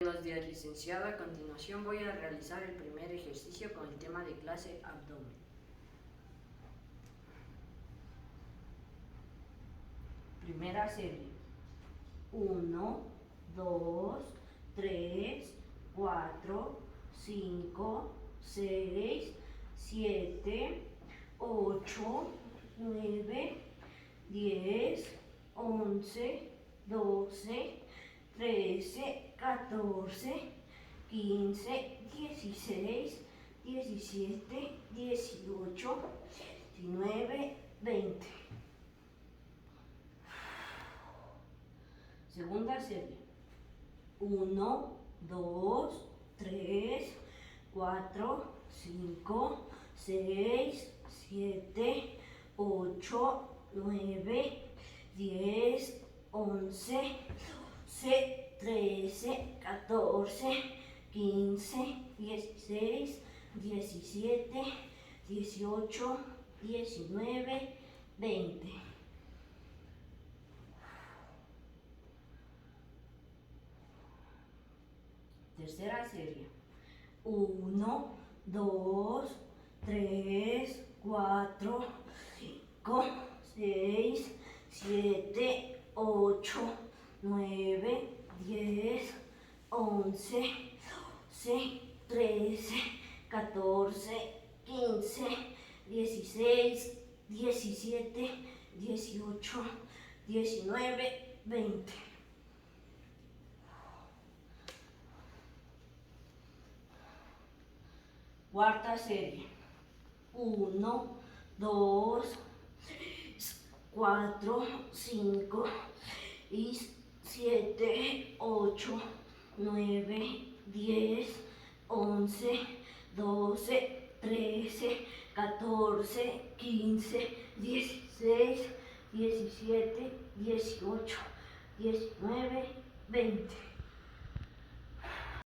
Buenos días, licenciada. A continuación voy a realizar el primer ejercicio con el tema de clase abdomen. Primera serie. 1, 2, 3, 4, 5, 6, 7, 8, 9, 10, 11, 12, 13, 14, 15, 16, 17, 18, 19, 20. Segunda serie. 1, 2, 3, 4, 5, 6, 7, 8, 9, 10, 11, 12, 13, 14, 15, 16, 17, 18, 19, 20. Tercera serie. 1, 2, 3, 4, 5, 6, 7, 8, 9, 10, 11, 12, 13, 14, 15, 16, 17, 18, 19, 20. Cuarta serie. 1, 2, 3, 4, 5, 6, 7, 8, 9, 10, 11, 12, 13, 14, 15, 16, 17, 18, 19, 20.